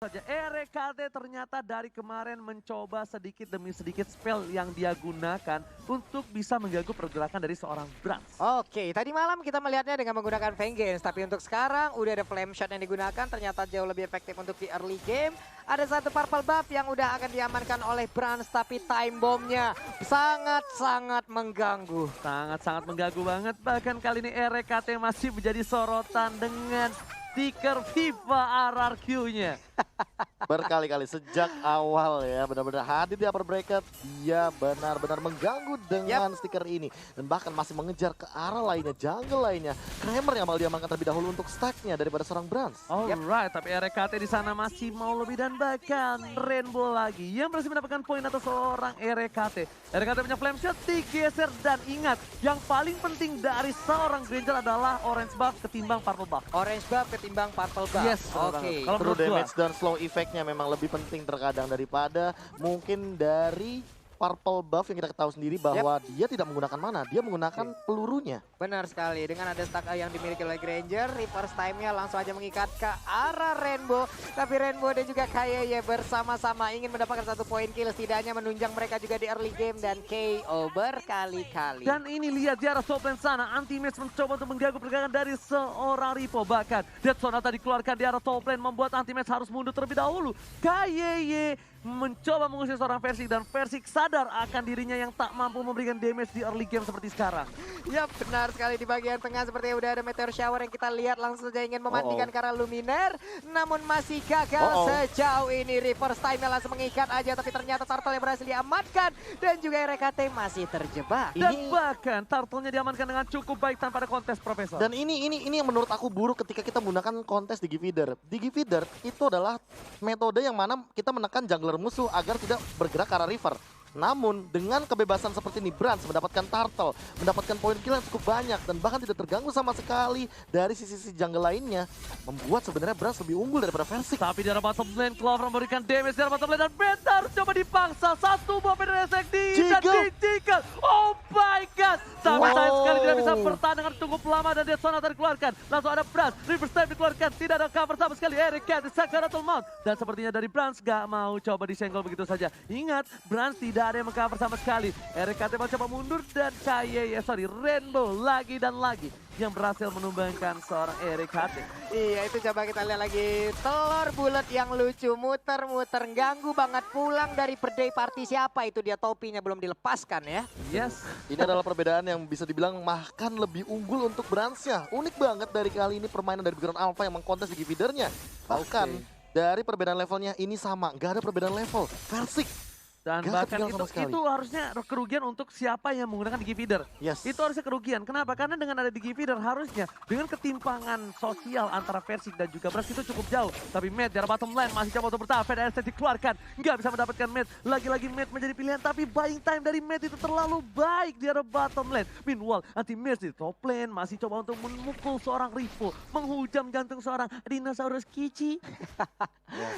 saja. RKT ternyata dari kemarin mencoba sedikit demi sedikit spell yang dia gunakan untuk bisa mengganggu pergerakan dari seorang Brans. Oke, tadi malam kita melihatnya dengan menggunakan Vengeance, tapi untuk sekarang udah ada flame shot yang digunakan, ternyata jauh lebih efektif untuk di early game. Ada satu purple buff yang udah akan diamankan oleh Brans, tapi time bombnya sangat-sangat mengganggu. Sangat-sangat mengganggu banget, bahkan kali ini RKT masih menjadi sorotan dengan stiker FIFA RRQ-nya. Berkali-kali sejak awal ya, benar-benar hadir di upper bracket, dia benar-benar mengganggu dengan stiker ini. Dan bahkan masih mengejar ke arah lainnya, jungle lainnya. Kramer yang malah diamankan terlebih dahulu untuk stacknya daripada seorang Brans. Alright, tapi RKT di sana masih mau lebih dan bahkan Rainbow lagi yang berhasil mendapatkan poin atas seorang RKT. RKT punya flame shot, digeser dan ingat, yang paling penting dari seorang Granger adalah orange buff ketimbang purple buff. Orange buff ketimbang purple buff. Yes, oke. kalau True menurut gua. damage dan slow effect-nya memang lebih penting terkadang daripada mungkin dari purple buff yang kita ketahui sendiri bahwa dia tidak menggunakan mana, dia menggunakan pelurunya. Benar sekali, dengan ada stack yang dimiliki oleh Granger, reverse time-nya langsung aja mengikat ke arah Rainbow. Tapi Rainbow dan juga KYY bersama-sama ingin mendapatkan satu poin kill, setidaknya menunjang mereka juga di early game dan KO berkali-kali. Dan ini lihat di arah top lane sana, Anti-Mage mencoba untuk mengganggu pergerakan dari seorang Ripo. Bahkan Death Sonata dikeluarkan di arah top lane membuat Anti-Mage harus mundur terlebih dahulu. KYY mencoba mengusir seorang Versik dan Versik sadar akan dirinya yang tak mampu memberikan damage di early game seperti sekarang. Ya benar sekali, di bagian tengah sepertinya udah ada meteor shower yang kita lihat langsung saja ingin memandikan ke arah Luminaire. Namun masih gagal sejauh ini, reverse time-nya langsung mengikat aja, tapi ternyata Turtle yang berhasil diamankan dan juga RKT masih terjebak. Dan bahkan Turtle-nya diamankan dengan cukup baik tanpa ada kontes, Profesor. Dan ini yang menurut aku buruk ketika kita menggunakan kontes Digi Feeder. Digi Feeder itu adalah metode yang mana kita menekan jungler musuh agar tidak bergerak ke arah river. Namun dengan kebebasan seperti ini, Brans mendapatkan turtle, mendapatkan poin kill yang cukup banyak dan bahkan tidak terganggu sama sekali dari sisi-sisi jungle lainnya, membuat sebenarnya Brans lebih unggul daripada Versik. Tapi di arah bottom lane, Clover memberikan damage di arah bottom lane dan Bentar coba dipaksa. Satu buah dari SXD dan dijigal. Oh my god. Tapi sayang sekali tidak bisa bertahan dengan cukup lama dan Death Sonata dikeluarkan. Langsung ada Brans, Reverse Time dikeluarkan. Tidak ada cover sama sekali. RKT Sakaratul Maut. Dan sepertinya dari Brans gak mau coba disenggol begitu saja. Ingat, Brans tidak ada yang mengcover sama sekali. RKT mencoba mundur dan Rainbow lagi dan lagi yang berhasil menumbangkan seorang RKT. Iya, itu coba kita lihat lagi. Telur bulat yang lucu, muter-muter, ganggu banget. Pulang dari birthday party siapa itu, dia topinya belum dilepaskan ya. Yes. Ini adalah perbedaan yang bisa dibilang bahkan lebih unggul untuk Bransnya. Unik banget dari kali ini permainan dari Background Alpha yang mengkontes Digi Feeder-nya. Bahkan dari perbedaan levelnya ini sama, nggak ada perbedaan level. Versik. Dan Gak bahkan ketinggalan sama sekali. itu harusnya kerugian untuk siapa yang menggunakan Digi Feeder. Yes. Itu harusnya kerugian. Kenapa? Karena dengan ada Digi Feeder harusnya dengan ketimpangan sosial antara Versik dan juga Brans itu cukup jauh. Tapi Matt dari bottom lane masih coba untuk bertahan. Fed RST dikeluarkan. Nggak bisa mendapatkan Matt. Lagi-lagi Matt menjadi pilihan. Tapi buying time dari Matt itu terlalu baik di arah bottom lane. Meanwhile, Anti-Mage di top lane masih coba untuk memukul seorang Rivo. Menghujam jantung seorang dinosaurus Kichi.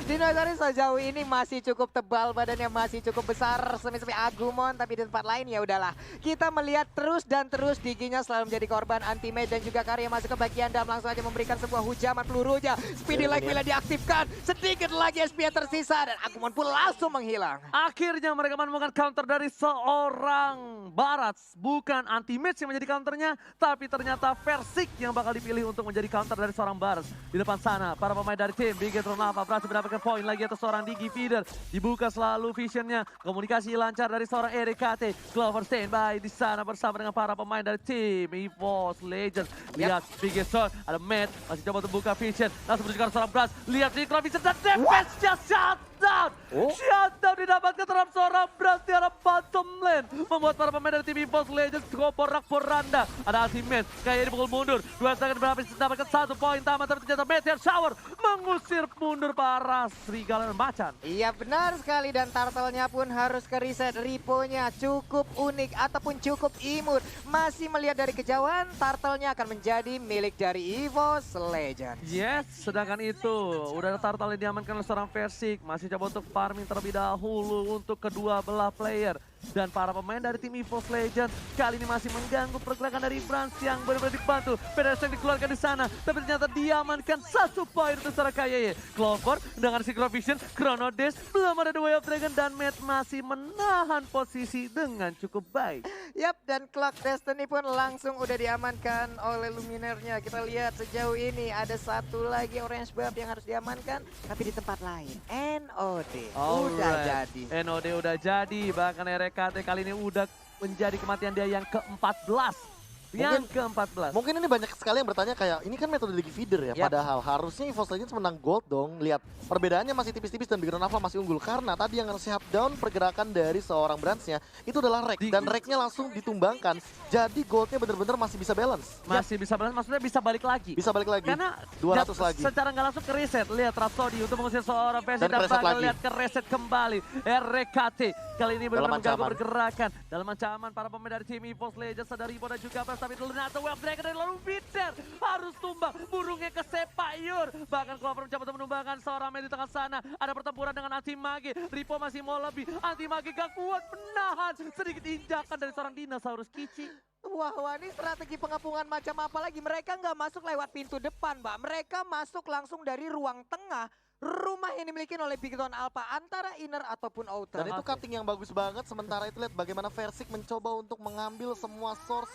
Dinosaurus sejauh ini masih cukup tebal, badannya masih cukup besar, semi-semi Agumon, tapi di tempat lain ya udahlah. Kita melihat terus dan terus Diginya selalu menjadi korban Anti-Mage dan juga Karya masuk ke bagian dalam, langsung aja memberikan sebuah hujaman pelurunya. Speedy Leg bila diaktifkan, sedikit lagi SP tersisa dan Agumon pun langsung menghilang. Akhirnya mereka menemukan counter dari seorang Barats. Bukan Anti-Mage yang menjadi counternya, tapi ternyata Versik yang bakal dipilih untuk menjadi counter dari seorang Barats. Di depan sana, para pemain dari tim Bigetron Alpha berhasil mendapatkan poin lagi atas seorang Digi Feeder. Dibuka selalu visionnya, komunikasi lancar dari seorang RKT. Clover standby di sana bersama dengan para pemain dari tim EVOS Legends. Lihat Bigetron, ada Matt, masih coba untuk buka vision. Langsung menuju ke arah seorang Brans. Lihat Nicola Vision dan defense-nya shutdown. Shutdown didapatkan terhadap seorang Brans di arah bottom lane. Membuat para pemain dari tim EVOS Legends cukup porak-poranda. Ada Anti-Mage, kayak dipukul mundur. 2 second berhabis mendapatkan 1 poin tamat. Tapi ternyata Meteor Shower mengusir mundur para Serigala dan Macan. Iya benar sekali, dan turtle-nya pun harus ke reset. Riponya cukup unik ataupun cukup imut. Masih melihat dari kejauhan, turtle-nya akan menjadi milik dari EVOS Legends. Yes, sedangkan itu udah ada Turtle yang diamankan oleh seorang Versik. Masih coba untuk farming terlebih dahulu untuk kedua belah player. Dan para pemain dari tim EVOS Legends kali ini masih mengganggu pergerakan dari Brans yang benar-benar dibantu. Pedasang dikeluarkan di sana, tapi ternyata diamankan 1 poin untuk seorang KYY. Clover dengan Synchrovision, Chrono Dash, belum ada The Way of Dragon dan Matt masih menahan posisi dengan cukup baik. Yap, dan Clock Destiny pun langsung udah diamankan oleh Luminernya. Kita lihat sejauh ini ada satu lagi Orange Buff yang harus diamankan, tapi di tempat lain. NOD udah jadi. NOD udah jadi, bahkan RKT kali ini udah menjadi kematian dia yang ke-14. Yang ke-14. Mungkin ini banyak sekali yang bertanya kayak, ini kan metode Digi Feeder ya, Yap. padahal harusnya EVOS Legends menang gold dong. Lihat, perbedaannya masih tipis-tipis dan Big Alpha masih unggul. Karena tadi yang nge-shut down pergerakan dari seorang Bransnya, itu adalah Rek. Dan Reknya langsung ditumbangkan, jadi goldnya bener-bener masih bisa balance. Masih bisa balance, maksudnya bisa balik lagi. Bisa balik lagi, Karena 200 lagi. secara nggak langsung ke reset. Lihat Rhapsody untuk mengusir seorang versi Dan dan reset bakal lagi. lihat ke reset kembali. RKT kali ini benar-benar mengganggu ancaman. pergerakan. Dalam ancaman para pemain dari tim EVOS Legends, ada Ribo dan juga Pras. Tapi ternyata Wave Dragon dari lalu Bitter harus tumbang. Burungnya ke Sepayur. Bahkan Clover mencoba untuk menumbangkan seorang main di tengah sana. Ada pertempuran dengan Anti Mage. Ripo masih mau lebih. Anti Mage gak kuat menahan. Sedikit injakan dari seorang dinosaurus Kici. Wah, ini strategi pengepungan macam apa lagi? Mereka nggak masuk lewat pintu depan, Mbak. Mereka masuk langsung dari ruang tengah. Rumah yang dimiliki oleh Bigton Alpha antara inner ataupun outer. Dan itu cutting yang bagus banget, sementara itu lihat bagaimana Versik mencoba untuk mengambil semua source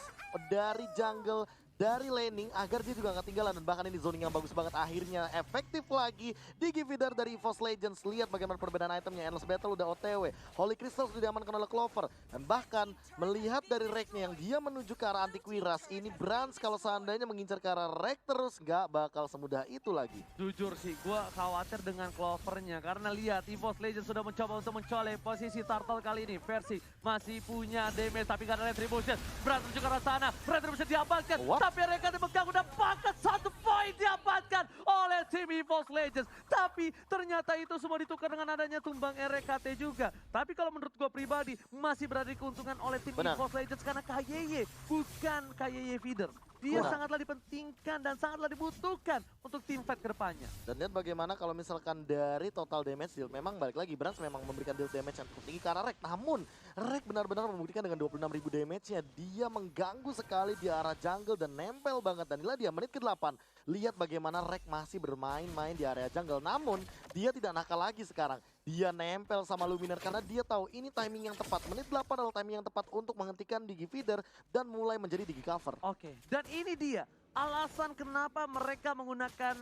dari jungle, dari laning agar dia juga nggak ketinggalan. Dan bahkan ini zoning yang bagus banget, akhirnya efektif lagi Digi Feeder dari EVOS Legends. Lihat bagaimana perbedaan itemnya, Endless Battle udah OTW, Holy Crystal sudah diamankan oleh Clover. Dan bahkan melihat dari Reknya yang dia menuju ke arah Antiquiras, ini Brans kalau seandainya mengincar ke arah Rek terus nggak bakal semudah itu lagi. Jujur sih, gue khawatir dengan Clovernya. Karena lihat, EVOS Legends sudah mencoba untuk mencolek posisi Turtle kali ini. Versi masih punya damage, tapi gak ada Retribution. Brans menuju ke arah sana, Retribution diamankan. Tapi RKT mengganggu dan bahkan 1 poin diamankan oleh tim EVOS Legends. Tapi ternyata itu semua ditukar dengan adanya tumbang RKT juga. Tapi kalau menurut gue pribadi, masih berada di keuntungan oleh tim EVOS Legends karena KYY, bukan KYY Feeder. Dia sangatlah dipentingkan dan sangatlah dibutuhkan untuk tim fight ke depannya. Dan lihat bagaimana kalau misalkan dari total damage deal, memang balik lagi Brans memang memberikan deal damage yang cukup tinggi ke arah Rek. Namun Rek benar-benar membuktikan dengan 26.000 damage-nya. Dia mengganggu sekali di arah jungle dan nempel banget. Dan inilah dia menit ke-8. Lihat bagaimana Rek masih bermain-main di area jungle. Namun dia tidak nakal lagi sekarang. Dia nempel sama Luminer karena dia tahu ini timing yang tepat. Menit 8 adalah timing yang tepat untuk menghentikan Digi Feeder dan mulai menjadi Digi Cover. Oke, dan ini dia alasan kenapa mereka menggunakan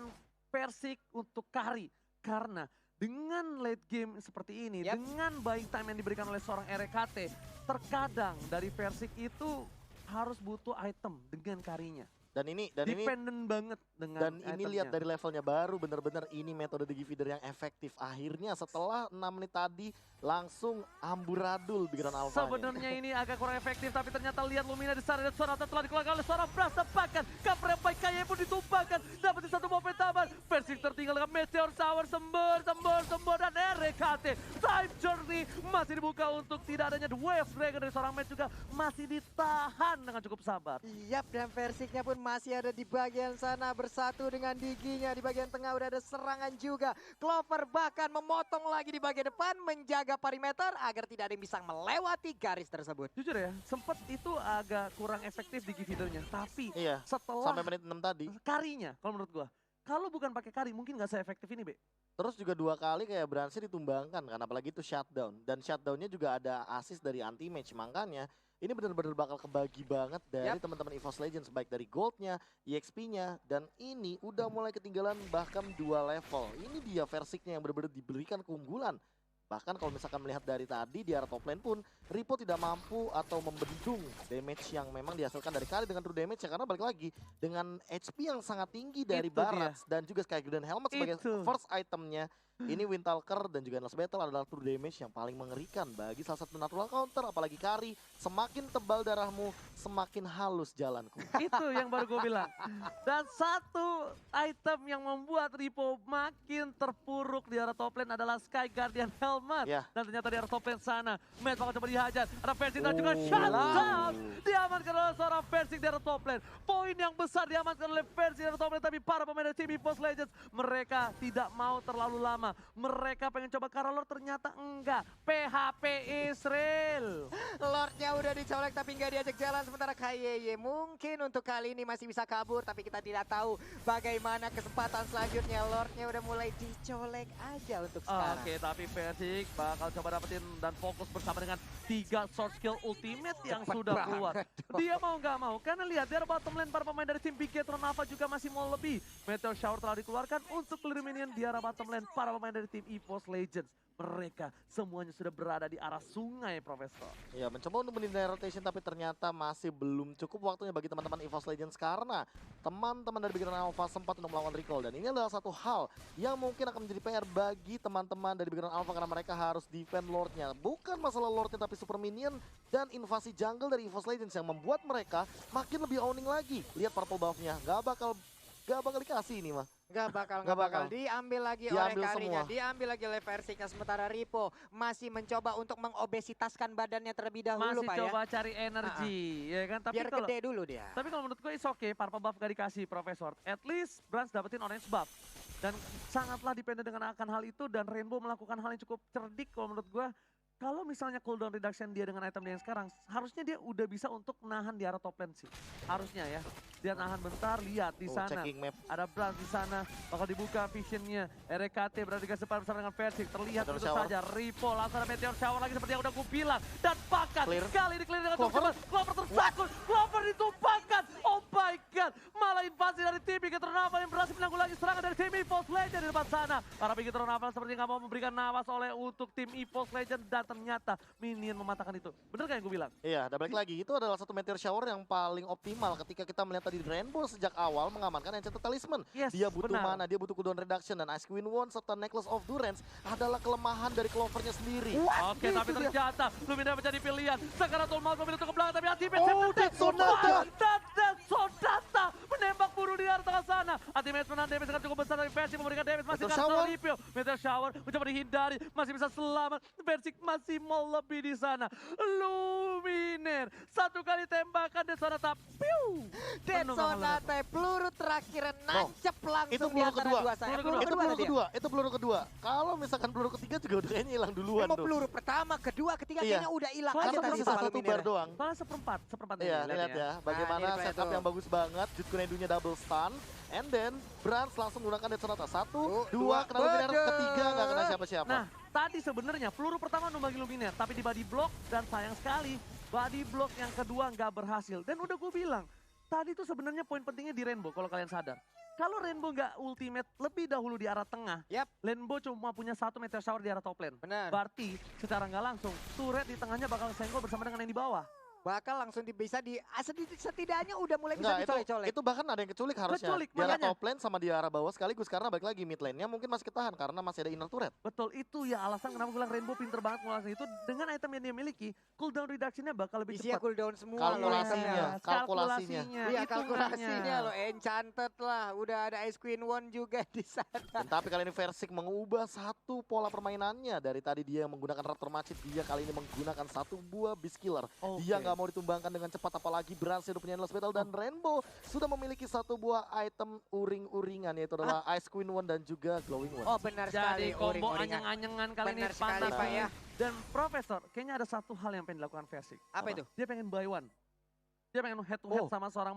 Versik untuk carry. Karena dengan late game seperti ini, dengan buying time yang diberikan oleh seorang RKT, terkadang dari Versik itu harus butuh item dengan carry-nya. Dan ini Dependent banget dengan dan ini itemnya. lihat dari levelnya baru, bener-bener ini metode Digi Feeder yang efektif. Akhirnya setelah 6 menit tadi langsung amburadul Big Alpha. Sebenarnya ini agak kurang efektif, tapi ternyata lihat Lumina di sana dan suara telah dikeluarkan oleh seorang Bras. Tepakan, cover yang baik KYY pun ditumpahkan. Dapetin 1 momen tambahan. Versik tertinggal dengan Meteor Shower, sembur dan RKT. Time Journey masih dibuka untuk tidak adanya The Wave Dragon dari seorang match juga masih ditahan dengan cukup sabar. Yap, dan Versiknya pun masih ada di bagian sana bersatu dengan Diginya. Di bagian tengah udah ada serangan juga. Clover bahkan memotong lagi di bagian depan, menjaga perimeter agar tidak ada yang bisa melewati garis tersebut. Jujur ya, sempat itu agak kurang efektif di Feedernya. Tapi Iya, setelah sampai menit 6 tadi. karinya, kalau menurut gua, kalau bukan pakai kari mungkin nggak se-efektif ini, Be. Terus juga 2 kali kayak Bransnya ditumbangkan kan, apalagi itu shutdown. Dan shutdownnya juga ada assist dari anti-match, makanya ini benar-benar bakal kebagi banget dari teman-teman EVOS Legends, baik dari goldnya, EXP-nya, dan ini udah mulai ketinggalan bahkan 2 level. Ini dia Versiknya yang benar-benar diberikan keunggulan. Bahkan kalau misalkan melihat dari tadi di arah top lane pun, Ripo tidak mampu atau membendung damage yang memang dihasilkan dari kali dengan true damage ya, karena balik lagi dengan HP yang sangat tinggi dari Barats dan juga Sky Golden Helmet sebagai first itemnya. Ini Windtalker dan juga Endless Battle adalah true damage yang paling mengerikan bagi salah satu natural counter, apalagi Kari. Semakin tebal darahmu, semakin halus jalanku. Itu yang baru gue bilang. Dan satu item yang membuat Ripo makin terpuruk di arah top lane adalah Sky Guardian Helmet. Dan ternyata di arah top lane sana, Matt bakal coba dihajar. Ada Versik dan juga shutdown. Diamankan oleh seorang Versik di arah top lane. Poin yang besar diamankan oleh Versik di arah top lane, tapi para pemain dari tim EVOS Legends, mereka tidak mau terlalu lama. pertama. Mereka pengen coba Karalor, ternyata enggak. PHP Israel. Lordnya udah dicolek tapi nggak diajak jalan, sementara KYY mungkin untuk kali ini masih bisa kabur, tapi kita tidak tahu bagaimana kesempatan selanjutnya. Lordnya udah mulai dicolek aja untuk sekarang. Oke, tapi Versik bakal coba dapetin dan fokus bersama dengan 3 short skill ultimate yang Cepet sudah keluar. banget dong. Dia mau nggak mau, karena lihat dari bottom lane para pemain dari tim Bigetron Alpha juga masih mau lebih. Meteor Shower telah dikeluarkan untuk clear minion di arah bottom lane para pemain dari tim EVOS Legends. Mereka semuanya sudah berada di arah sungai, Profesor. Ya, mencoba untuk menghindari rotation tapi ternyata masih belum cukup waktunya bagi teman-teman EVOS Legends karena teman-teman dari Bigetron Alpha sempat untuk melakukan recall, dan ini adalah satu hal yang mungkin akan menjadi PR bagi teman-teman dari Bigetron Alpha karena mereka harus defend Lordnya. Bukan masalah Lordnya tapi super minion dan invasi jungle dari EVOS Legends yang membuat mereka makin lebih owning lagi. Lihat purple buff-nya, gak bakal dikasih ini mah. Gak bakal diambil lagi oleh Diambil Karinya, semua. diambil lagi oleh Versiknya, sementara Ripo masih mencoba untuk mengobesitaskan badannya terlebih dahulu, Masih Pak coba ya. cari energi, ya kan? Tapi Biar kalau gede dulu dia. Tapi kalau menurut gue is okay, purple buff gak dikasih Profesor. At least Brans dapetin orange buff. Dan sangatlah dependen dengan akan hal itu, dan Rainbow melakukan hal yang cukup cerdik kalau menurut gue. Kalau misalnya cooldown reduction dia dengan item dia yang sekarang, harusnya dia udah bisa untuk nahan di arah top lane sih. Harusnya ya. Dia nahan bentar, lihat di sana. Checking map. Ada Brans di sana, bakal dibuka visionnya. RKT berada di depan bersama dengan Versik. Terlihat Meteor tentu shower. saja. Ripo langsung ada Meteor Shower lagi seperti yang udah gue bilang. Dan pakat. Clear. Kali ini clear dengan cukup Clover. cepat. Clover tersangkut. Clover ditumpahkan. Oh my god. Malah invasi dari tim Bigetron Alpha yang berhasil menanggulangi serangan dari tim EVOS Legends di depan sana. Para Bigetron Alpha seperti nggak mau memberikan napas oleh untuk tim EVOS Legends. Dan ternyata minion mematahkan itu. Bener kan yang gue bilang? Iya, dan balik lagi, itu adalah satu meteor shower yang paling optimal ketika kita melihat tadi Rainbow sejak awal mengamankan Enchanted Talisman. Yes, Dia butuh benar. mana, dia butuh cooldown reduction, dan Ice Queen One serta Necklace of Durance adalah kelemahan dari Clovernya sendiri. Oke, tapi ternyata Lumina menjadi pilihan. Sekarang Tolmal memilih untuk ke belakang, tapi Ultimate Oh, Dead Sonata. Dead Sonata menembak buruh di arah tengah sana. Ultimate menahan damage dengan cukup besar, tapi Versik memberikan damage masih Meteor karena shower. Ripio. Meteor Shower mencoba dihindari, masih bisa selamat. Versik masih mau lebih di sana. Luminer satu kali tembakan Dead Sonata. Piu! Dead Penuh dengan Sonata, peluru terakhir nancep itu langsung di peluru antara kedua. dua saya. Peluru Peluru Itu kedua peluru tadi ya? kedua, itu peluru kedua. Kalau misalkan peluru ketiga juga udah kayaknya hilang duluan Mau tuh. peluru pertama, kedua, ketiga Iya. kayaknya udah hilang Soalnya aja Karena tadi tersisa sama satu Luminer. bar doang. Soalnya seperempat Iya, nih, lihat ya. Bagaimana Nah, ini setup tuh. yang bagus banget. Jutkunedunya double stun. And then, Brans langsung menggunakan Dead Sonata. Satu, dua, kena Luminer. Waduh. Ketiga, nggak kena siapa-siapa. Nah, tadi sebenarnya peluru pertama numbagi Luminer, tapi di body block dan sayang sekali body block yang kedua nggak berhasil. Dan udah gue bilang, tadi tuh sebenarnya poin pentingnya di Rainbow kalau kalian sadar. Kalau Rainbow nggak ultimate lebih dahulu di arah tengah, Yap. Rainbow cuma punya satu Meteor Shower di arah top lane. Benar. Berarti secara nggak langsung, turret di tengahnya bakal senggol bersama dengan yang di bawah. Bakal langsung bisa setidaknya udah mulai bisa Enggak, dicolek-colek. itu bahkan ada yang keculik harusnya. Keculik, di arah makanya. top lane sama di arah bawah sekaligus. Karena balik lagi mid lane-nya mungkin masih ketahan karena masih ada inner turret. Betul, itu ya alasan kenapa gue bilang Rainbow pinter banget ngelakuin itu. Dengan item yang dia miliki, cooldown reduction-nya bakal lebih Isinya cepat. cooldown semua Kalkulasinya. loh. Iya, kalkulasinya. Iya, hitungannya. kalkulasinya loh, enchanted lah. Udah ada Ice Queen One juga di sana. Dan tapi kali ini Versik mengubah satu pola permainannya. Dari tadi dia yang menggunakan Raptor Macet, dia kali ini menggunakan satu buah Beast Killer. Oke. Dia nggak mau ditumbangkan dengan cepat, apalagi Brans udah punya Endless Battle. Dan Rainbow sudah memiliki satu buah item uring-uringan, yaitu adalah Ice Queen One dan juga Glowing One. Oh benar sekali, Jadi combo uring-uringan. anyang-anyangan kali ini Benar sekali, pantas. Pak, ya. Dan Profesor, kayaknya ada satu hal yang pengen dilakukan Versik. Apa itu? Dia pengen buy one. Dia pengen head to head Oh. sama seorang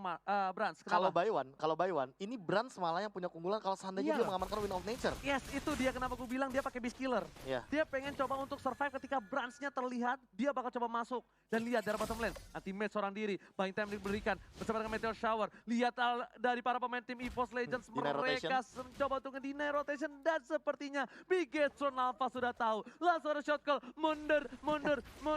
Brans. Kalau Kenapa? by one, ini Brans malah yang punya keunggulan kalau seandainya Iya. dia mengamankan Wind of Nature. Yes, itu dia kenapa gue bilang dia pakai Beast Killer. Iya. Dia pengen coba untuk survive ketika Bransnya terlihat, dia bakal coba masuk. Dan lihat dari bottom lane, ultimate seorang diri, buying time diberikan bersama dengan Meteor Shower. Lihat dari para pemain tim EVOS Legends, Deny mereka mencoba untuk nge-deny rotation. Dan sepertinya Bigetron Alpha sudah tahu. Langsung ada shot call, mundur, mundur.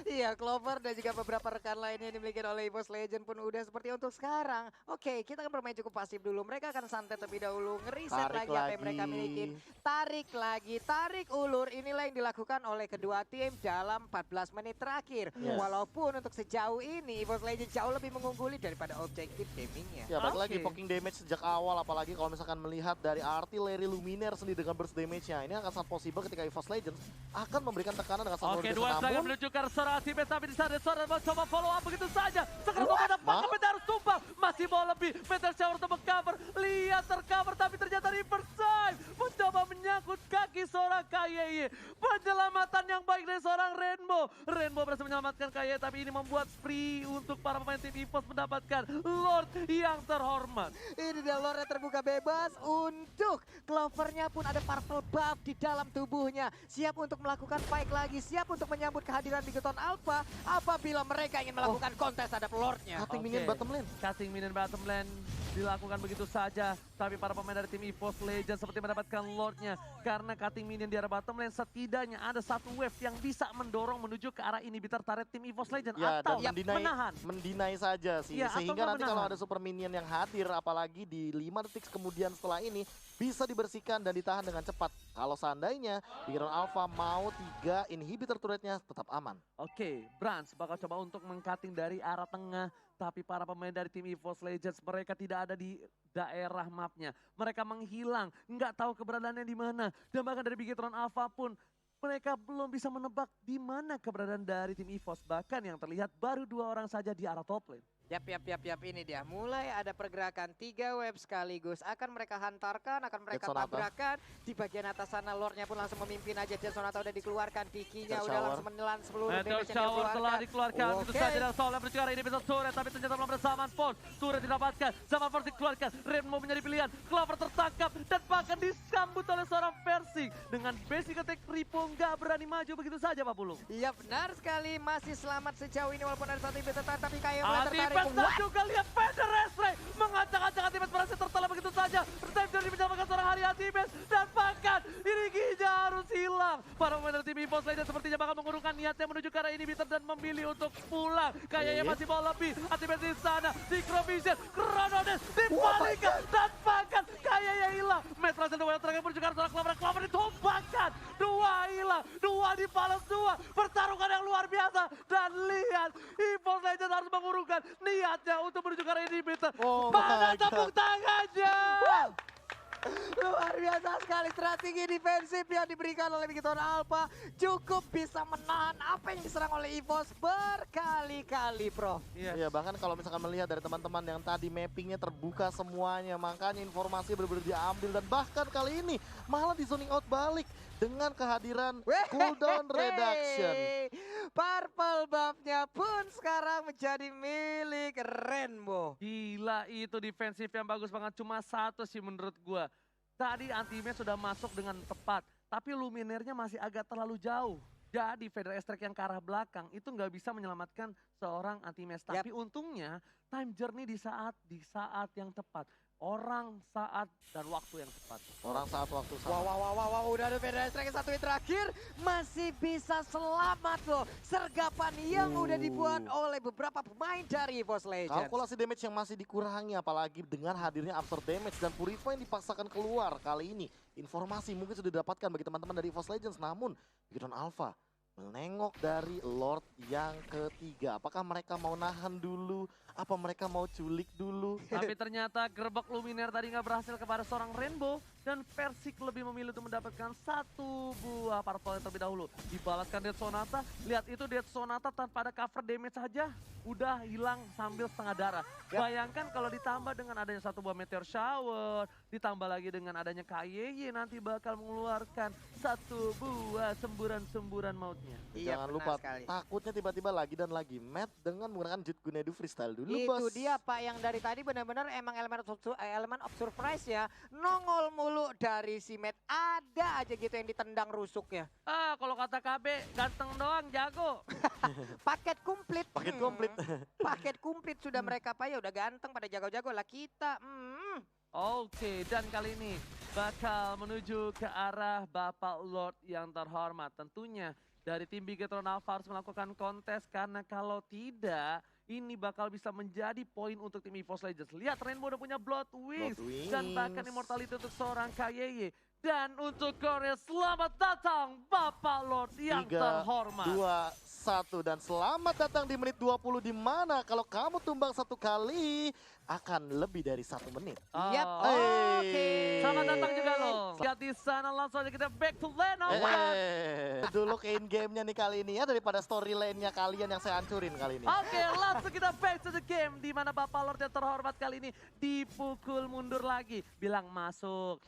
Iya, Clover dan juga beberapa rekan lainnya yang dimiliki oleh EVOS Legend pun udah seperti untuk sekarang. Oke, kita akan bermain cukup pasif dulu. Mereka akan santai terlebih dahulu, ngeriset Tarik lagi apa yang mereka lagi. miliki. Tarik lagi, tarik ulur. Inilah yang dilakukan oleh kedua tim dalam 14 menit terakhir. Yes. Walaupun untuk sejauh ini EVOS Legend jauh lebih mengungguli daripada objektif gamingnya. Ya balik lagi Oke. poking damage sejak awal, apalagi kalau misalkan melihat dari artileri Luminaire sendiri dengan burst damage-nya. Ini akan sangat possible ketika EVOS Legends akan memberikan tekanan dengan sangat luar Oke, Oke, dua serangan namun menuju ke arah Tibet, tapi di sana Sora mencoba follow up begitu saja. Sekarang memadam, Meteor harus tumbang. Masih mau lebih, Meteor Shower untuk cover. Lihat tercover, tapi ternyata reverse side. Mencoba menyangkut kaki seorang KYY. Penyelamatan yang baik dari seorang Rainbow. Rainbow berhasil menyelamatkan KYY, tapi ini membuat free untuk para pemain tim EVOS mendapatkan Lord yang terhormat. Ini dia Lord yang terbuka bebas untuk Clovernya pun ada purple buff di dalam tubuhnya. Siap untuk melakukan fight lagi, siap untuk menyambut kehadiran Bigoton Alpha apabila mereka ingin melakukan kontes terhadap Lordnya. cutting minion bottom lane. Cutting minion bottom lane dilakukan begitu saja. Tapi para pemain dari tim EVOS Legends seperti mendapatkan Lordnya. Karena cutting minion di arah bottom lane setidaknya ada satu wave yang bisa mendorong menuju ke arah inhibitor turret tim EVOS Legends. Ya, Atau dan menahan. mendinai saja sih. Ya, atau Sehingga nanti kalau menahan. ada super minion yang hadir, apalagi di 5 detik kemudian setelah ini, bisa dibersihkan dan ditahan dengan cepat. Kalau seandainya Bigoton Alpha mau 3 inhibitor turretnya tetap aman. Oke, Brans bakal coba untuk mengcutting dari arah tengah. Tapi para pemain dari tim EVOS Legends mereka tidak ada di daerah mapnya. Mereka menghilang, nggak tahu keberadaannya di mana. Dan bahkan dari Bigetron Alpha pun mereka belum bisa menebak di mana keberadaan dari tim EVOS. Bahkan yang terlihat baru 2 orang saja di arah top lane. Yap, ini dia. Mulai ada pergerakan 3 wave sekaligus. Akan mereka hantarkan, akan mereka Dead Sonata. tabrakan. Di bagian atas sana Lordnya pun langsung memimpin aja. Dead Sonata udah dikeluarkan, Dikinya Meteor udah Shower. langsung menelan seluruh Meteor damage yang Shower telah dikeluarkan. Begitu saja dan Soul yang menuju ini bisa turret. Tapi ternyata belum ada Zaman Force. Turret didapatkan, Zaman Force dikeluarkan. Rainbow menjadi pilihan. Clover tertangkap dan bahkan disambut oleh seorang Versing. Dengan basic attack Ripo nggak berani maju begitu saja Pak Pulung. Iya benar sekali, masih selamat sejauh ini walaupun ada satu inhibitor tapi kayak mulai tertarik. Antimes dan juga lihat Vader Resray mengacak-acak Antimes berhasil tertelan begitu saja. Time dari menyelamatkan seorang hari Antimes dan bahkan Iriginya harus hilang. Para pemain dari tim EVOS Legends sepertinya bakal mengurungkan niatnya menuju ke arah inhibitor dan memilih untuk pulang. Kayaknya masih mau lebih. Antimes di sana, Synchrovision, Chronodes dibalikan dan bahkan kayaknya hilang. Match berhasil dua yang terakhir menuju ke arah seorang Clover. Clover ditumbangkan. 2 hilang, 2 dibalas 2. Pertarungan yang luar biasa. Dan lihat, EVOS Legends harus mengurungkan niatnya untuk menuju ke arah inhibitor. Oh Mana my tepuk God. tangannya? Luar biasa sekali strategi defensif yang diberikan oleh Bigoton Alpha. Cukup bisa menahan apa yang diserang oleh EVOS berkali-kali, Bro. Iya, bahkan kalau misalkan melihat dari teman-teman yang tadi mappingnya terbuka semuanya, makanya informasi benar-benar diambil dan bahkan kali ini malah di zoning out balik dengan kehadiran cooldown reduction. Purple buff-nya pun sekarang menjadi milik Rainbow. Gila itu defensif yang bagus banget. Cuma satu sih menurut gua. Tadi Antimes sudah masuk dengan tepat. Tapi Luminernya masih agak terlalu jauh. Jadi Vader Strike yang ke arah belakang itu nggak bisa menyelamatkan seorang Antimes. Tapi untungnya time journey di saat yang tepat. Orang, saat, dan waktu yang tepat. Orang saat waktu sama. Wow, udah ada Vader Strike satu hit terakhir. Masih bisa selamat loh. Sergapan yang udah dibuat oleh beberapa pemain dari EVOS Legends. Kalkulasi damage yang masih dikurangi apalagi dengan hadirnya absorb damage dan Purify yang dipaksakan keluar kali ini. Informasi mungkin sudah didapatkan bagi teman-teman dari EVOS Legends, namun Bigoton Alpha menengok dari Lord yang ketiga. Apakah mereka mau nahan dulu? Apa mereka mau culik dulu? Tapi ternyata gerbek Luminer tadi nggak berhasil kepada seorang Rainbow. Dan Versik lebih memilih untuk mendapatkan 1 buah purple terlebih dahulu. Dibalaskan Dead Sonata. Lihat itu Dead Sonata tanpa ada cover damage saja. Udah hilang sambil setengah darah. Bayangkan kalau ditambah dengan adanya 1 buah Meteor Shower. Ditambah lagi dengan adanya KYY nanti bakal mengeluarkan 1 buah semburan-semburan mautnya. Iya, Jangan benar lupa, sekali. takutnya tiba-tiba lagi dan lagi Matt dengan menggunakan Jet Gunedu freestyle dulu, Itu bos. dia Pak yang dari tadi benar-benar emang elemen of surprise ya. Nongol mulu dari si Matt. Ada aja gitu yang ditendang rusuknya. Kalau kata KB ganteng doang jago. Paket komplit. Paket komplit. Paket komplit sudah mereka Pak ya udah ganteng pada jago-jago lah kita. Oke, dan kali ini bakal menuju ke arah Bapak Lord yang terhormat. Tentunya dari tim Bigetron Alpha harus melakukan kontes karena kalau tidak ini bakal bisa menjadi poin untuk tim EVOS Legends. Lihat Rainbow udah punya Blood Wings dan bahkan immortality untuk seorang KYY. Dan untuk Korea selamat datang Bapak Lord yang 3, terhormat. 2, 1 dan selamat datang di menit 20 di mana kalau kamu tumbang 1 kali akan lebih dari 1 menit. Yap. Oh. Oke. Selamat datang juga loh. Lihat di sana langsung aja kita back to lane of God. Dulu ke in game-nya nih kali ini ya daripada storyline-nya kalian yang saya hancurin kali ini. Oke, langsung kita back to the game. Di mana Bapak Lord yang terhormat kali ini dipukul mundur lagi. Bilang masuk,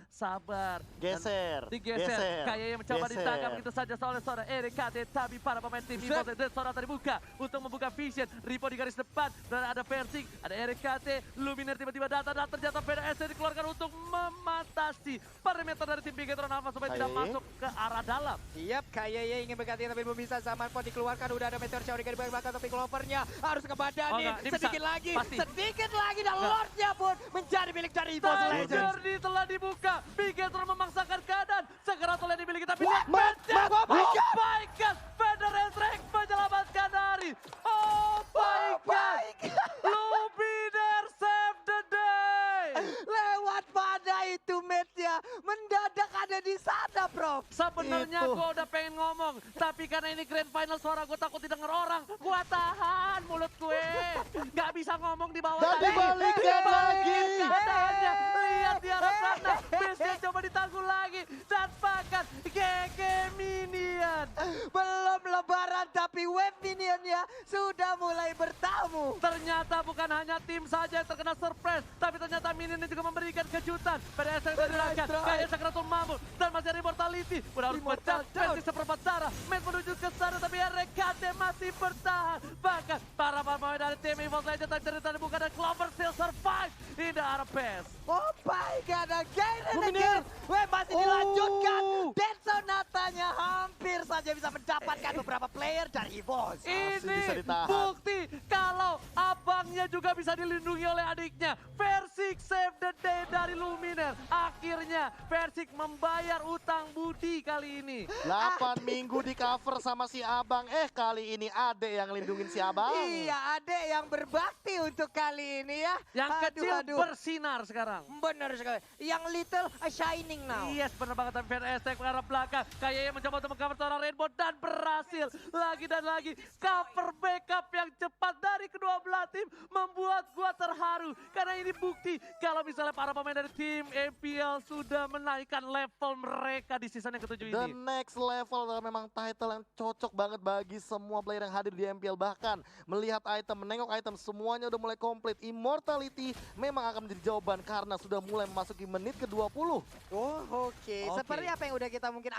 sabar. Geser, Digeser. Kayaknya mencoba geser. ditangkap begitu saja oleh seorang RKT. Tapi para pemain tim Evo dan seorang terbuka untuk membuka vision. Ripo di garis depan. Dan ada Versing, ada RKT. Luminar tiba-tiba datang dan ternyata PDS dikeluarkan untuk mematasi perimeter dari tim Bigetron Alpha supaya tidak Kaye. masuk ke arah dalam. Siap, kayaknya ingin berganti tapi belum bisa. Zaman pot dikeluarkan, udah ada Meteor Shower di belakang tapi Clovernya harus Oh, ngebadanin. enggak, dia Sedikit bisa. lagi, Pasti. sedikit lagi dan Enggak. Lordnya pun menjadi milik dari Evo Time Legends. journey telah dibuka. Bigetron memaksakan keadaan. Segera oleh dimiliki tapi What? Pecah. Oh my God. my God. Vader Ezreal menyelamatkan dari. Oh my God. Luminar save the day. Lewat pada itu match-nya mendadak ada di sana, Bro. Sebenarnya Itu. gue udah pengen ngomong, tapi karena ini grand final suara gue takut didengar orang. Gue tahan mulut gue. Gak bisa ngomong di bawah Dan tadi. dibalikan lagi. Keadaannya. Lihat di arah sana. Base-nya coba ditangguh lagi. Dan bahkan GG Minion. Belum lebaran tapi wave minionnya sudah mulai bertamu. Ternyata bukan hanya tim saja yang terkena surprise, tapi ternyata Minion juga memberikan kejutan. PDS yang dilakukan, kayak Sakratul Mamul, dan masih ada Immortality. Udah harus pecah, versi seperempat darah. Matt menuju ke sana, tapi RKT masih bertahan. Bahkan para pemain dari tim Evo Legends yang cerita dibuka dan Clover still survive in the arah base. Oh my God, again and Luminar. again. Wave masih dilanjutkan. Oh. Dan Sonatanya hampir saja bisa mendapatkan beberapa player dari EVOS. bisa Ini ditahan. bukti kalau abangnya juga bisa dilindungi oleh adiknya. Versik save the day dari Luminar. Akhirnya Versik membayar utang budi kali ini. 8 minggu di cover sama si abang. Kali ini adek yang lindungin si abang. Iya, adek yang berbakti untuk kali ini ya. Yang kecil aduh. bersinar sekarang. Benar sekali. Yang little shining now. Yes, benar banget. Tapi VSTEC ke arah belakang. Kayaknya mencoba untuk mengcover seorang Rainbow dan berhasil. Lagi dan lagi. Cover backup yang cepat dari kedua belah tim membuat gua terharu. Karena ini bukti kalau misalnya para pemain dari tim MPL sudah menaikkan level mereka di season yang ke-7 The ini. next level adalah memang title yang cocok banget bagi semua player yang hadir di MPL. Bahkan melihat item, menengok item, semuanya udah mulai komplit. Immortality memang akan menjadi jawaban karena sudah mulai memasuki menit ke-20. Oh, oke. Seperti apa yang udah kita mungkin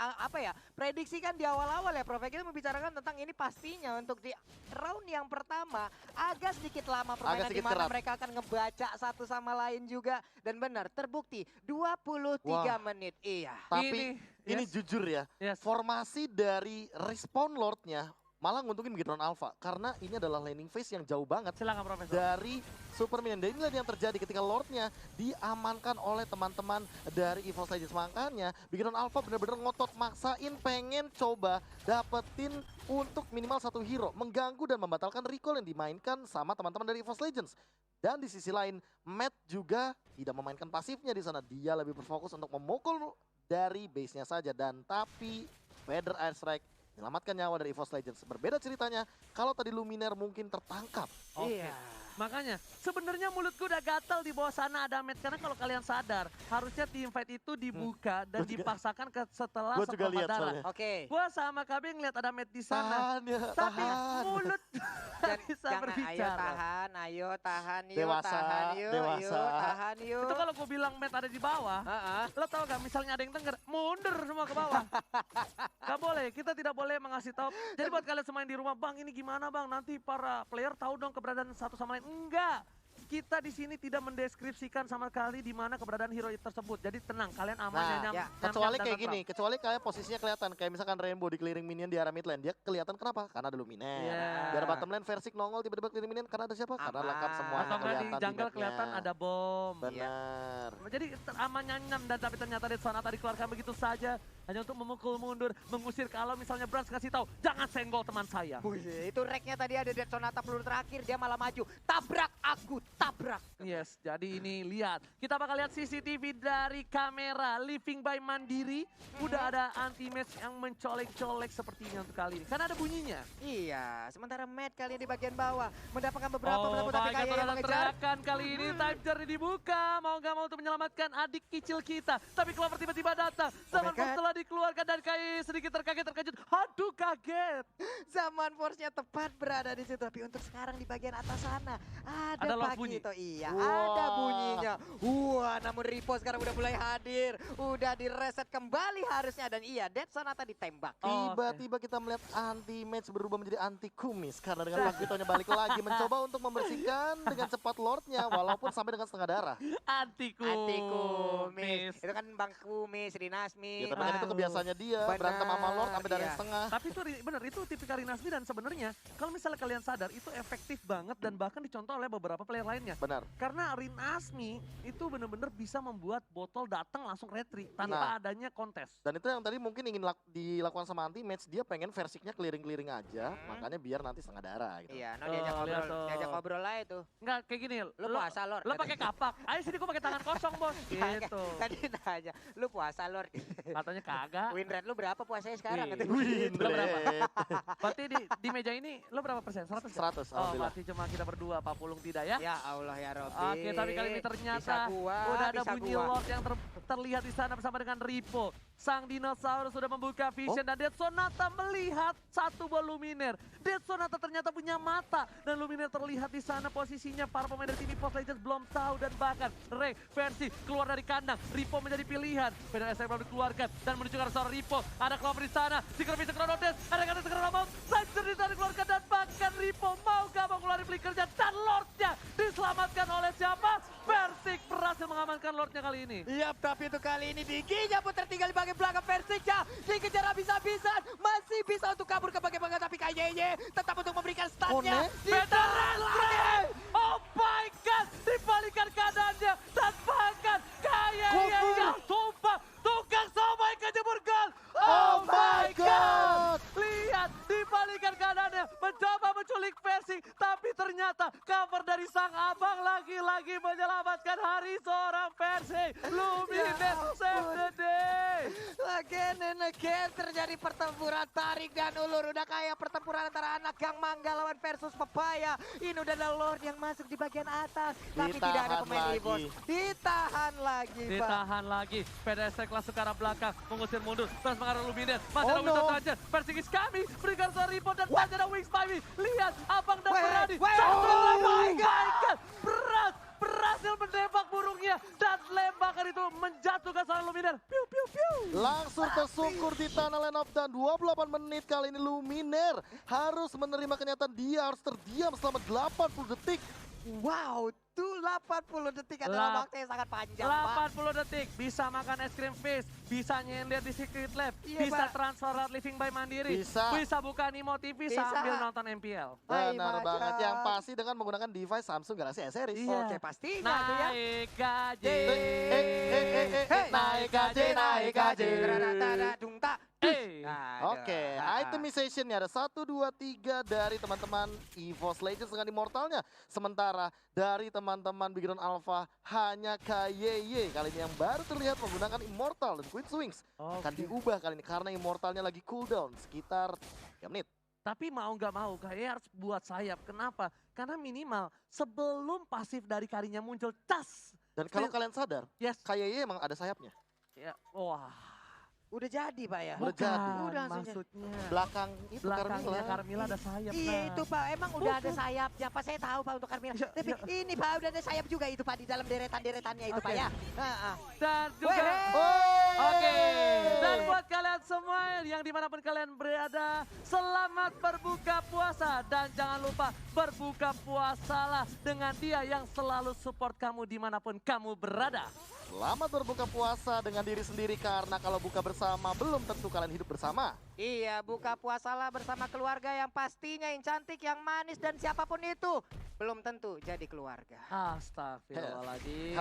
prediksikan di awal-awal ya, Prof. Kita membicarakan tentang ini pastinya untuk di round yang pertama agak sedikit lama permainan di sedikit mana keras. mereka akan ngebaca satu sama lain juga dan benar terbukti 23 Wah. menit. Iya. Tapi ini yes. jujur ya, Yes. formasi dari Respawn Lord-nya malah nguntungin Bigetron Alpha. Karena ini adalah laning phase yang jauh banget Silakan Profesor. dari Super Minion. Dan inilah yang terjadi ketika Lord-nya diamankan oleh teman-teman dari EVOS Legends. Makanya Bigetron Alpha benar-benar ngotot maksain pengen coba dapetin untuk minimal satu hero. Mengganggu dan membatalkan recall yang dimainkan sama teman-teman dari EVOS Legends. Dan di sisi lain, Matt juga tidak memainkan pasifnya di sana. Dia lebih berfokus untuk memukul dari base-nya saja. Dan tapi Vader Airstrike menyelamatkan nyawa dari EVOS Legends. Berbeda ceritanya kalau tadi Luminar mungkin tertangkap. Oke. Iya. Makanya sebenarnya mulutku udah gatal di bawah sana ada Matt. Karena kalau kalian sadar harusnya team fight itu dibuka dan dipaksakan ke setelah Gua juga seperempat lihat darah. soalnya. Oke. Gua sama KB ngeliat ada Matt di sana. Tahan ya, Tapi tahan. mulut Dan gak bisa jangan, berbicara. ayo tahan yuk, Dewasa, tahan yuk, dewasa. tahan yuk. Itu kalau gue bilang Matt ada di bawah, Heeh. lo tau gak misalnya ada yang denger, mundur semua ke bawah. Gak boleh, kita tidak boleh mengasih tahu. Jadi buat kalian semua yang di rumah, bang ini gimana bang, nanti para player tahu dong keberadaan satu sama lain. Enggak. Kita di sini tidak mendeskripsikan sama sekali di mana keberadaan hero tersebut. Jadi tenang, kalian aman Nah, nyam, ya, nyam, kecuali nyam, kayak dan gini, tentram. kecuali kayak posisinya kelihatan. Kayak misalkan Rainbow di clearing minion di arah mid lane. Dia kelihatan kenapa? Karena ada Luminar. Iya. Di arah bottom lane Versik nongol tiba-tiba clearing minion karena ada siapa? Karena Aman. lengkap semuanya Atau nggak di kelihatan jungle mapnya. kelihatan ada bom. Benar. Jadi aman nyam dan tapi ternyata dari sana tadi keluarkan begitu saja. hanya untuk memukul mundur, mengusir kalau misalnya Brans kasih tahu, jangan senggol teman saya. Wih, itu reknya tadi ada Dead Sonata peluru terakhir, dia malah maju. Tabrak aku, tabrak. Yes, jadi ini lihat. Kita bakal lihat CCTV dari kamera Living by Mandiri. Udah ada anti-match yang mencolek-colek sepertinya untuk kali ini. Karena ada bunyinya. Iya, sementara Matt kali ini di bagian bawah mendapatkan beberapa Oh penepuk tapi my God, kayak ada mengejar. teriakan kali ini. Time journey dibuka. Mau gak mau untuk menyelamatkan adik kecil kita. Tapi Clover tiba-tiba datang. Zaman God. Force telah dikeluarkan dan kayak sedikit terkejut. Aduh kaget. Zaman Force-nya tepat berada di situ, tapi untuk sekarang di bagian atas sana Ada ada lock bunyi. Pagito. Iya, Wah. ada bunyinya. Wah, namun Ripo sekarang udah mulai hadir, udah direset kembali harusnya dan iya, Dead Sonata ditembak. Oh, Tiba-tiba kita melihat anti-match berubah menjadi anti-kumis. Karena dengan Pagitonya balik lagi mencoba untuk membersihkan dengan cepat Lordnya walaupun sampai dengan setengah darah. Anti Kumis. Itu kan Bang Kumis, Rinasmi. Ya tapi kan itu kebiasaannya dia, Benar, berantem sama Lord sampai darah iya. setengah. Tapi itu bener, itu tipikal Rinasmi dan sebenarnya kalau misalnya kalian sadar itu efektif banget dan bahkan dicontoh oleh beberapa player lainnya. Benar. Karena Rinasmi itu bener-bener bisa membuat botol datang langsung retry tanpa adanya kontes. Dan itu yang tadi mungkin ingin dilakukan sama anti-match, dia pengen versinya clearing-clearing aja, makanya biar nanti setengah darah gitu. Iya, Oh, lihat tuh. diajak ngobrol aja tuh. Enggak kayak gini, Lu puasa, Lord. lo pakai kapak. Ayo sini gua pakai tangan kosong, Bos. Gitu. Tadi nanya, lu puasa Lord. Katanya kagak. Win rate lu berapa puasanya sekarang? Wih. Katanya. Win Lo berapa? rate. Berarti di meja ini lo berapa persen? 100? 100, Oh, alhamdulillah. masih cuma kita berdua, Pak Pulung tidak ya? Ya Allah ya Robby. Oke, tapi kali ini Bisa ternyata gua, udah ada bisa bunyi gua. Lord yang terlihat di sana bersama dengan Ripo. Sang dinosaurus sudah membuka vision dan Dead Sonata melihat satu buah Luminaire. Dead Sonata ternyata punya mata dan Luminaire terlihat di sana posisinya. Para pemain dari tim EVOS Legends belum tahu dan bahkan Ray versi keluar dari kandang. Ripo menjadi pilihan. Pedang SR belum dikeluarkan dan menuju ke arah seorang Ripo. Ada Clover di sana. Secret Vision Chronodes. Ada kata segera mau. Sancur di sana dikeluarkan dan bahkan Ripo mau gak mau keluarin flickernya dan Lordnya diselamatkan oleh siapa? Versik berhasil mengamankan Lordnya kali ini. Iya, tapi untuk kali ini Diginya pun tertinggal di bagian belakang Versiknya. Dikejar habis-habisan. Masih bisa untuk kabur ke bagian belakang tapi KYY tetap untuk memberikan stunnya. Kone? Ditahan lagi. Oh my God, dibalikan keadaannya dan bahkan KYY Gol. yang tumpah. Tukang somai kejebur gol. Oh my God. Lihat, dibalikan keadaannya. Mencoba menculik Versik, tapi ternyata cover dari sang abang lagi-lagi menyelamatkan hari seorang Versik. Luminaire save the day. Again and again terjadi pertempuran tarik dan ulur. Udah kayak pertempuran antara anak Gang Mangga lawan versus Pepaya. Ini udah ada Lord yang masuk di bagian atas. Tapi tidak ada Ditahan pemain lagi. EVOS. Ditahan lagi, Pak. Ditahan lagi. PDSek langsung ke arah belakang. Mengusir mundur. Terus mengarah Luminaire. Masih ada Oh, Winston no. Sanchez. Versik is kami. Berikan seorang rebound dan masih ada Wings Spivey. Lihat, Abang dan Berani. wait, Satu oh lagi. my God. Berhasil menembak burungnya. Dan lembakan itu menjatuhkan seorang Luminaire. Piu, piu, piu. Langsung tersungkur di tanah line up dan 28 menit kali ini Luminaire harus menerima kenyataan dia harus terdiam selama 80 detik. Wow, tuh 80 detik adalah waktu yang sangat panjang, Pak. 80 detik. Bisa makan es krim fish. Bisa nyender di Secret Lab. Iya, Bisa Pak. transfer lewat Living by Mandiri. Bisa. Bisa buka Nimo TV Bisa. sambil nonton MPL. Hai, Benar Macan. banget, yang pasti dengan menggunakan device Samsung Galaxy S Series. Iya. Oke, pastinya tuh ya. Naik gaji. Naik gaji, naik gaji. Dung tak. Oke, itemizationnya ada 1, 2, 3 dari teman-teman EVOS Legends dengan Immortalnya. Sementara dari teman-teman Big Ground Alpha hanya KYY kali ini yang baru terlihat menggunakan Immortal dan Queen's Wings. Akan diubah kali ini karena Immortalnya lagi cooldown sekitar 3 menit. Tapi mau nggak mau kayak harus buat sayap. Kenapa? Karena minimal sebelum pasif dari Karinya muncul, tas. Dan kalau kalian sadar, Yes. KYY emang ada sayapnya. Ya, wah. Udah jadi, Pak ya? Udah jadi. Udah langsung jadi. maksudnya. Belakang itu Belakangnya Carmilla. Carmilla ada sayap. Iya Nah. itu Pak, emang udah ada sayapnya Pak, saya tahu Pak untuk Carmilla. Iya, Tapi iya. ini Pak udah ada sayap juga itu Pak di dalam deretan-deretannya itu Pak Oke. ya. Heeh. Dan juga. Weh. Oke, dan buat kalian semua yang dimanapun kalian berada, selamat berbuka puasa. Dan jangan lupa berbuka puasalah dengan dia yang selalu support kamu dimanapun kamu berada. Selamat berbuka puasa dengan diri sendiri karena kalau buka bersama belum tentu kalian hidup bersama. Iya, buka puasalah bersama keluarga yang pastinya yang cantik, yang manis, dan siapapun itu belum tentu jadi keluarga. Astagfirullahaladzim.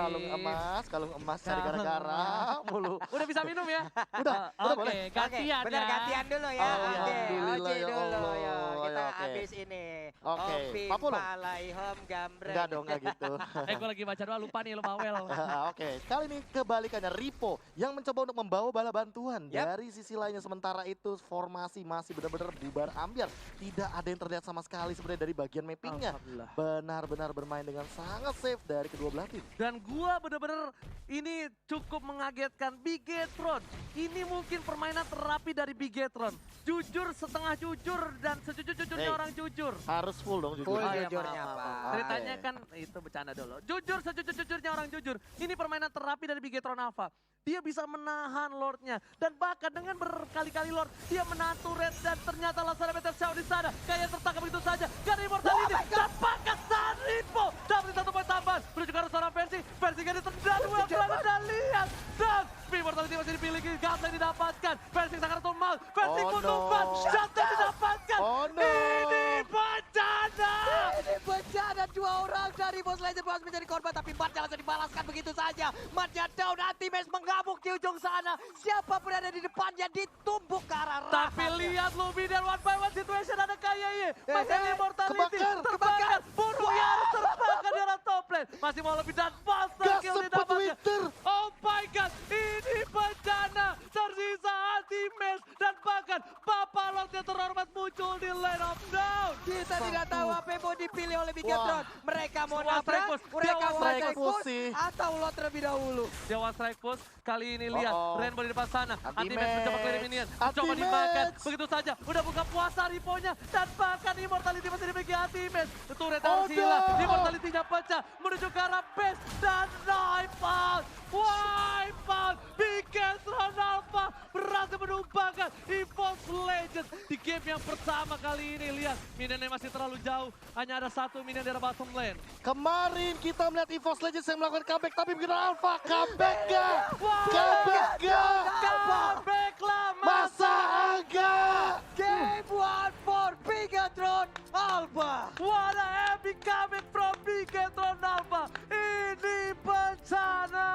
Kalung emas cari gara-gara mulu. Udah bisa minum ya? Udah Oke, boleh. gantian Bener ya. gantian dulu ya. Oh, Oke, alhamdulillah, Oci ya dulu Allah. ya. Kita Ya, oke. habis ini. Oke, Oping, 40. palai, home, gambreng. Enggak dong, enggak gitu. Gue lagi baca doa lupa nih, lupa well. Oke, kali ini kebalikannya Ripo yang mencoba untuk membawa bala bantuan. Yap. Dari sisi lainnya sementara itu formasi masih benar-benar bubar ambiar. Tidak ada yang terlihat sama sekali sebenarnya dari bagian mappingnya. Alhamdulillah. Benar-benar bermain dengan sangat safe dari kedua belah tim. Dan gua bener-bener ini cukup mengagetkan Bigetron. Ini mungkin permainan terapi dari Bigetron. Jujur setengah jujur dan sejujur-jujurnya Hey. orang jujur. Harus full dong jujur. Full Oh, iya, jujurnya, maaf, Pak. maaf. Ceritanya Oke. kan itu bercanda dulu. Jujur sejujur-jujurnya orang jujur. Ini permainan terapi dari Bigetron Alpha. Dia bisa menahan Lordnya. Dan bahkan dengan berkali-kali Lord, dia menahan turret. Dan ternyata Lazara Meteor Shower di sana. Kayak tertangkap begitu saja. Gak immortality. Dan bahkan Sanripo dapat 1 poin tambahan. Menuju ke arah seorang versi. Versi gak ditendang. Well done, Anda lihat. Dan immortality masih dipiliki. Gatling didapatkan. Versi sangat tumbal. Versi Oh, kutuban. no. Shutdown didapatkan. Oh, no. Ini bencana. Ini bencana, 2 orang dari Boss Legend harus menjadi korban, tapi matnya langsung dibalaskan begitu saja. Matnya down, Anti-Match mengamuk di ujung sana. Siapapun ada di depannya ditumbuk ke arah Rahat. Tapi lihat Lubi dan 1-by-1 situation ada KYY. Masih ada immortality. Kebakar, Terbakar. Bunuh ya harus terbakar di arah top lane. Masih mau lebih dan master Gak kill sempet didapatkan. Winter. Oh my god. Ini bencana. Tersisa Anti-Match. Dan bahkan Papa Lord yang terhormat muncul di lane of down. Kita tidak tahu apa yang mau dipilih oleh Bigetron. Mereka mau Semua nabrak, strike push. mereka Dia mau strike strike push push, sih. atau lot terlebih dahulu. Dia one strike push. Kali ini lihat Oh, oh. Rainbow di depan sana. Anti-Match. Anti-Match mencoba clear minion. Coba Anti-Match. dimakan. Begitu saja. Udah buka puasa Riponya. Dan bahkan immortality masih dimiliki Anti-Match. Turret harus Oh, hilang. no. Immortality-nya pecah. Menuju ke arah base. Dan wipe out. Wipe out. Bigetron Alpha berhasil menumbangkan EVOS Legends di game yang pertama kali ini. Lihat, minionnya masih terlalu jauh. Hanya ada 1 minion di arah bottom lane. Kemarin kita melihat EVOS Legends yang melakukan comeback, tapi begitu Alpha comeback gak? Wah, Comeback gak? comebacklah Masa agak? Game 1 for Bigetron Alpha. What a epic comeback from Bigetron Alpha. Ini bencana.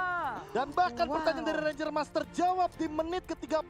Dan bahkan Wow. pertanyaan dari Ranger Master jawab di menit ke-30.